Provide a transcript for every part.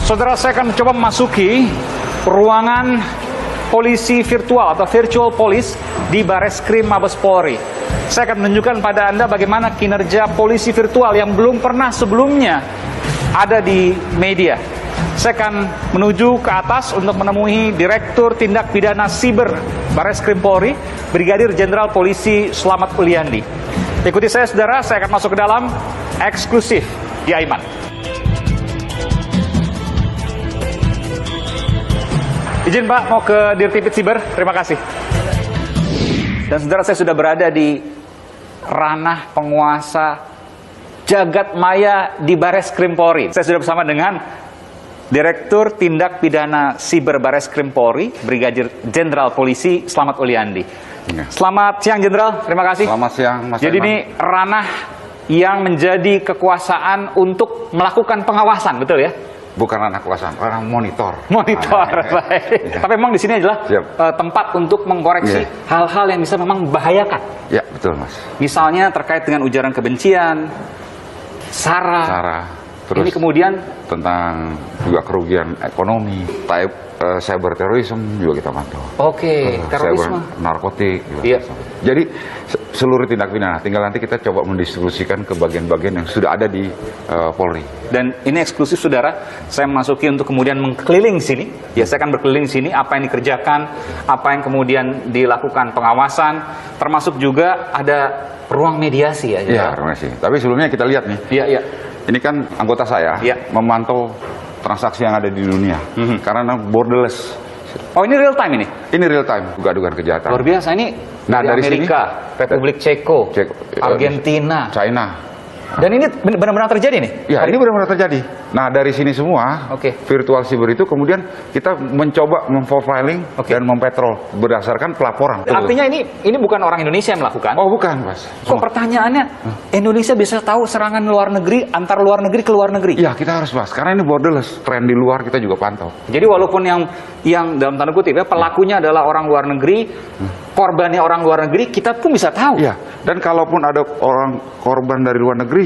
Saudara, saya akan mencoba memasuki ruangan polisi virtual atau virtual police di Bareskrim Mabes Polri. Saya akan menunjukkan pada Anda bagaimana kinerja polisi virtual yang belum pernah sebelumnya ada di media. Saya akan menuju ke atas untuk menemui Direktur Tindak Pidana Siber Bareskrim Polri, Brigadir Jenderal Polisi Slamet Uliandi. Ikuti saya, saudara, saya akan masuk ke dalam eksklusif di Aiman. Izin Pak, mau ke Dirtipid Siber, terima kasih. Dan saudara, saya sudah berada di ranah penguasa jagat maya di Bareskrim Polri. Saya sudah bersama dengan Direktur Tindak Pidana Siber Bareskrim Polri, Brigadir Jenderal Polisi Slamet Uliandi. Ya. Selamat siang, Jenderal. Terima kasih. Selamat siang, Mas. Jadi Aiman, ini ranah yang menjadi kekuasaan untuk melakukan pengawasan, betul ya? bukan ranah kekuasaan, ranah monitor. Monitor, baik. Ya. Tapi memang di sini adalah tempat untuk mengkoreksi hal-hal yang bisa memang membahayakan. Ya, betul, Mas. Misalnya terkait dengan ujaran kebencian, SARA. Terus ini kemudian tentang juga kerugian ekonomi, cyber terorisme juga kita pantau. Oke, terorisme, cyber narkotik juga. Iya. Jadi seluruh tindak pidana, tinggal nanti kita coba mendistribusikan ke bagian-bagian yang sudah ada di Polri. Dan ini eksklusif, saudara. Saya memasuki untuk kemudian mengkeliling sini. Ya, saya akan berkeliling sini, apa yang dikerjakan, apa yang kemudian dilakukan pengawasan, termasuk juga ada ruang mediasi ya. Iya, ruang mediasi. Tapi sebelumnya kita lihat nih. Iya, iya. Ini kan anggota saya memantau transaksi yang ada di dunia karena borderless. Oh, ini real time ini? Ini real time, dugaan kejahatan. Luar biasa ini. Dari Amerika, sini, Republik Ceko, Argentina, China. Dan ini benar-benar terjadi nih? Ya, ini benar-benar terjadi. Nah, dari sini semua, virtual siber itu kemudian kita mencoba memprofiling dan mempetrol berdasarkan pelaporan. Artinya ini bukan orang Indonesia yang melakukan? Oh, bukan, Mas. Kok pertanyaannya, Indonesia bisa tahu serangan luar negeri, antar luar negeri ke luar negeri? Ya, kita harus bahas. Karena ini borderless. Tren di luar kita juga pantau. Jadi walaupun yang dalam tanda kutip ya, pelakunya adalah orang luar negeri, korbannya orang luar negeri, kita pun bisa tahu. Iya. Dan kalaupun ada orang korban dari luar negeri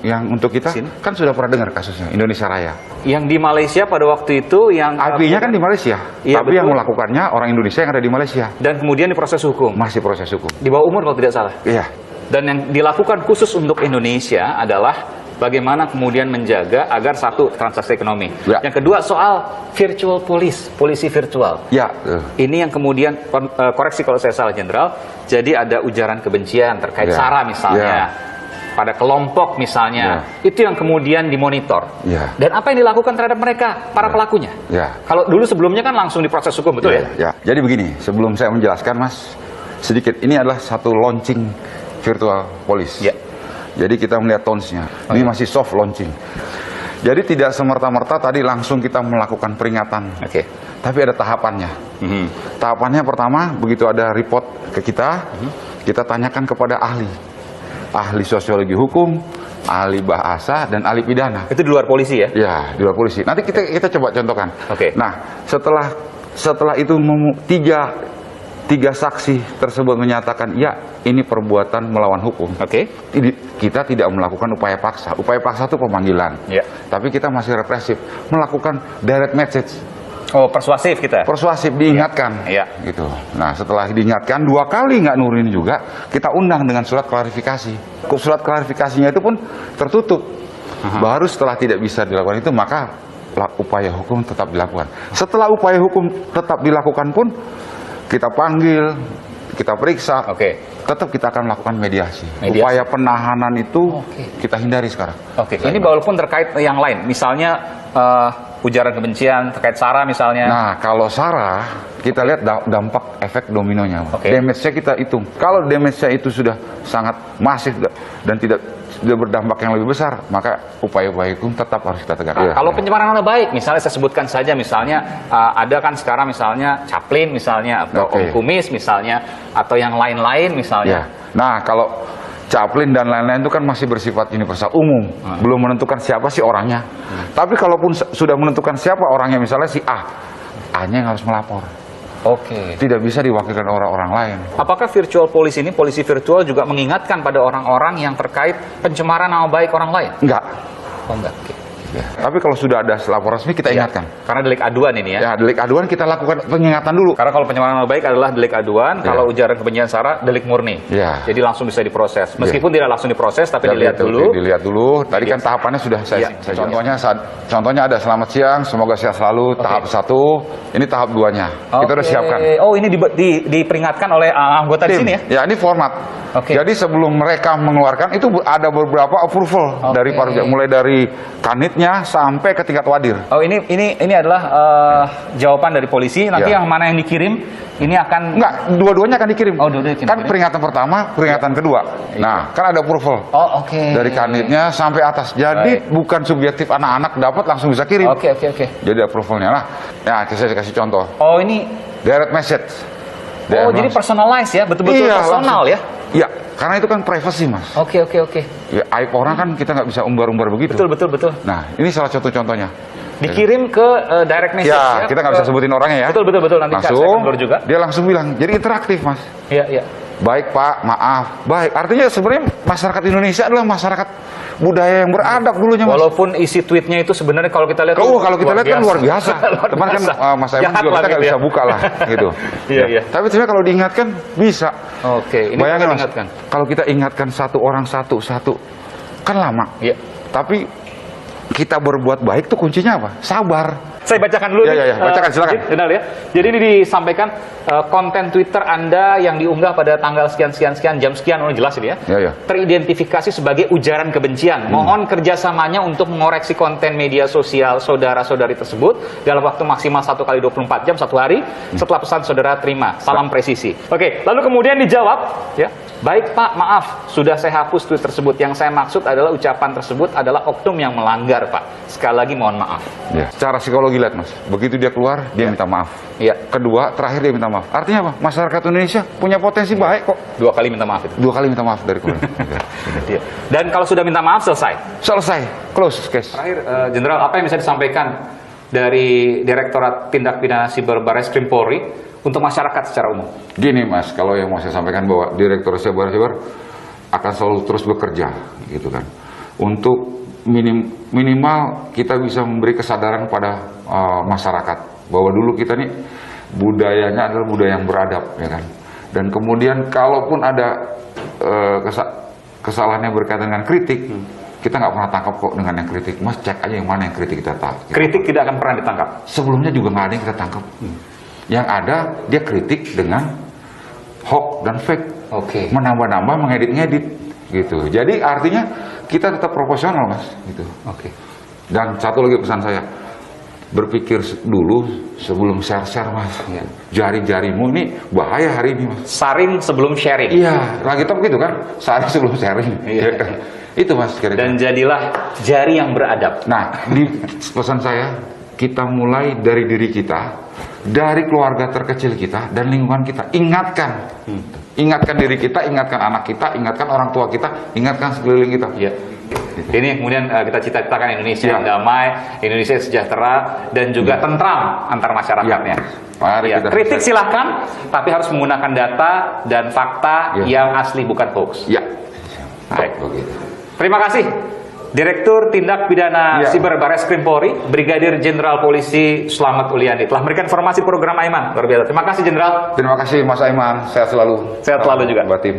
yang untuk kita kan sudah pernah dengar kasusnya Indonesia Raya. Yang di Malaysia pada waktu itu yang IP-nya kan di Malaysia, tapi yang melakukannya orang Indonesia yang ada di Malaysia. Dan kemudian diproses hukum. Masih proses hukum. Di bawah umur kalau tidak salah. Iya. Dan yang dilakukan khusus untuk Indonesia adalah bagaimana kemudian menjaga agar satu, transaksi ekonomi. Ya. Yang kedua soal virtual police, polisi virtual. Ya. Ini yang kemudian koreksi kalau saya salah, Jenderal. Jadi ada ujaran kebencian terkait SARA misalnya, pada kelompok misalnya, itu yang kemudian dimonitor. Dan apa yang dilakukan terhadap mereka, para pelakunya? Kalau dulu sebelumnya kan langsung diproses hukum, betul ya? Jadi begini, sebelum saya menjelaskan, Mas, sedikit, ini adalah satu launching virtual police. Jadi kita melihat tonsnya. Ini masih soft launching. Jadi tidak semerta-merta tadi langsung kita melakukan peringatan. Tapi ada tahapannya. Tahapannya pertama, begitu ada report ke kita, kita tanyakan kepada ahli sosiologi hukum, ahli bahasa, dan ahli pidana. Itu di luar polisi ya? Ya, di luar polisi. Nanti kita coba contohkan. Nah, setelah itu tiga saksi tersebut menyatakan ya ini perbuatan melawan hukum. Kita tidak melakukan upaya paksa. Upaya paksa itu pemanggilan. Tapi kita masih represif, melakukan direct message. Oh, persuasif kita. Persuasif, diingatkan. Gitu. Nah, setelah diingatkan 2 kali nggak nurin juga, kita undang dengan surat klarifikasi. Surat klarifikasinya itu pun tertutup. Baru setelah tidak bisa dilakukan itu, maka upaya hukum tetap dilakukan. Setelah upaya hukum tetap dilakukan pun, kita panggil, kita periksa, tetap kita akan melakukan mediasi. Upaya penahanan itu kita hindari sekarang. Ini walaupun terkait yang lain, misalnya ujaran kebencian terkait SARA misalnya. Nah, kalau SARA, kita lihat dampak efek dominonya. Damage-nya kita hitung. Kalau damage-nya itu sudah sangat masif dan tidak berdampak yang lebih besar, maka upaya-upaya hukum tetap harus kita tegakkan. Kalau pencemaran nama baik, misalnya saya sebutkan saja, misalnya ada kan sekarang misalnya Chaplin misalnya, atau Om Kumis misalnya, atau yang lain-lain misalnya. Nah, kalau Chaplin dan lain-lain itu kan masih bersifat universal, umum, belum menentukan siapa sih orangnya. Tapi kalaupun sudah menentukan siapa orangnya, misalnya si A-nya yang harus melapor. Tidak bisa diwakilkan orang-orang lain. Apakah virtual police ini, polisi virtual juga mengingatkan pada orang-orang yang terkait pencemaran nama baik orang lain? Enggak. Enggak. Tapi kalau sudah ada lapor resmi kita ingatkan. Karena delik aduan ini ya. Ya, delik aduan kita lakukan pengingatan dulu. Karena kalau pencemaran nama baik adalah delik aduan, kalau ujaran kebencian sara delik murni. Jadi langsung bisa diproses. Meskipun tidak langsung diproses, tapi dilihat dulu. Dilihat dulu. Tadi kan tahapannya sudah saya contohnya ada selamat siang, semoga sehat selalu, tahap 1, ini tahap 2-nya. Kita udah siapkan. Oh, ini diperingatkan oleh anggota di sini ya? Ya, ini format. Jadi sebelum mereka mengeluarkan itu ada beberapa approval dari mulai dari kanitnya sampai ke tingkat wadir. Oh, ini adalah jawaban dari polisi. Nanti yang mana yang dikirim ini akan dua-duanya akan dikirim. Oh, dua-duanya dikirim. Kan peringatan pertama, peringatan kedua. Nah, kan ada approval. Dari kanitnya sampai atas. Jadi bukan subjektif anak-anak dapat langsung bisa kirim. Jadi approvalnya lah. Ya, saya kasih contoh. Oh, ini direct message. Jadi personalize ya, betul-betul personal langsung. ya? Iya, karena itu kan privacy, Mas. Ya, aib orang kan kita nggak bisa umbar-umbar begitu. Betul. Nah, ini salah satu contohnya. Dikirim ke direct message ya? Kita nggak bisa sebutin orangnya ya. Betul. Nanti langsung, saya juga. dia langsung bilang, jadi interaktif, Mas. Iya. Baik, Pak, maaf. Baik, artinya sebenarnya masyarakat Indonesia adalah masyarakat budaya yang beradab dulunya, Mas. Walaupun isi tweetnya itu sebenarnya kalau kita lihat kalau kita lihat kan luar biasa. Teman kan Mas Aiman juga kita nggak bisa buka lah gitu. Iya. Tapi sebenarnya kalau diingatkan bisa. Ini bayangin, Mas, ingatkan. kalau kita ingatkan satu orang satu kan lama. Iya. Tapi kita berbuat baik tuh kuncinya apa? Sabar. Saya bacakan dulu. Bacakan, silakan. Benar ya. Jadi ini disampaikan konten Twitter Anda yang diunggah pada tanggal sekian jam sekian, jelas ini ya. Teridentifikasi sebagai ujaran kebencian. Mohon kerjasamanya untuk mengoreksi konten media sosial saudara-saudari tersebut dalam waktu maksimal 1 kali 24 jam 1 hari setelah pesan saudara terima. Salam presisi. Lalu kemudian dijawab ya. Baik, Pak, maaf, sudah saya hapus tweet tersebut. Yang saya maksud adalah ucapan tersebut adalah oknum yang melanggar, Pak. Sekali lagi mohon maaf. Secara psikologi lihat, Mas, begitu dia keluar dia minta maaf. Kedua, terakhir dia minta maaf. Artinya apa? Masyarakat Indonesia punya potensi baik kok. 2 kali minta maaf itu. 2 kali minta maaf dari kemarin. Dan kalau sudah minta maaf selesai, close case. Terakhir, Jenderal, apa yang bisa disampaikan dari Direktorat Tindak Pidana Siber Barreskrim Polri untuk masyarakat secara umum? Gini, Mas, kalau yang mau saya sampaikan bahwa Direktorat Siber akan selalu terus bekerja, gitu kan, untuk minimal kita bisa memberi kesadaran pada masyarakat bahwa dulu kita nih budayanya adalah budaya yang beradab, ya kan. Dan kemudian kalaupun ada kesalahan yang berkaitan dengan kritik, kita nggak pernah tangkap kok dengan yang kritik. Mas, cek aja yang mana yang kritik kita tangkap. Kritik tidak akan pernah ditangkap. Sebelumnya juga nggak ada yang kita tangkap. Yang ada dia kritik dengan hoax dan fake. Menambah-nambah, mengedit-ngedit gitu. Jadi artinya kita tetap profesional, Mas, gitu. Dan satu lagi pesan saya, berpikir dulu sebelum share, Mas. Jari-jarimu ini bahaya hari ini, Mas. Saring sebelum sharing. Iya, lagi top gitu kan, saring sebelum sharing. Itu, Mas, kira-kira. Dan jadilah jari yang beradab. Nah, di pesan saya, kita mulai dari diri kita, dari keluarga terkecil kita dan lingkungan kita. Ingatkan diri kita, ingatkan anak kita, ingatkan orang tua kita, ingatkan sekeliling kita. Ini kemudian kita cita-citakan Indonesia yang damai, Indonesia sejahtera, dan juga tentram antar masyarakatnya. Kritik silahkan, tapi harus menggunakan data dan fakta yang asli, bukan hoax. Terima kasih. Direktur Tindak Pidana Siber Barreskrim Polri, Brigadir Jenderal Polisi Slamet Uliandi telah memberikan informasi program Aiman. Luar biasa. Terima kasih, Jenderal. Terima kasih, Mas Aiman. Sehat selalu. Sehat selalu juga. Mbak Tim.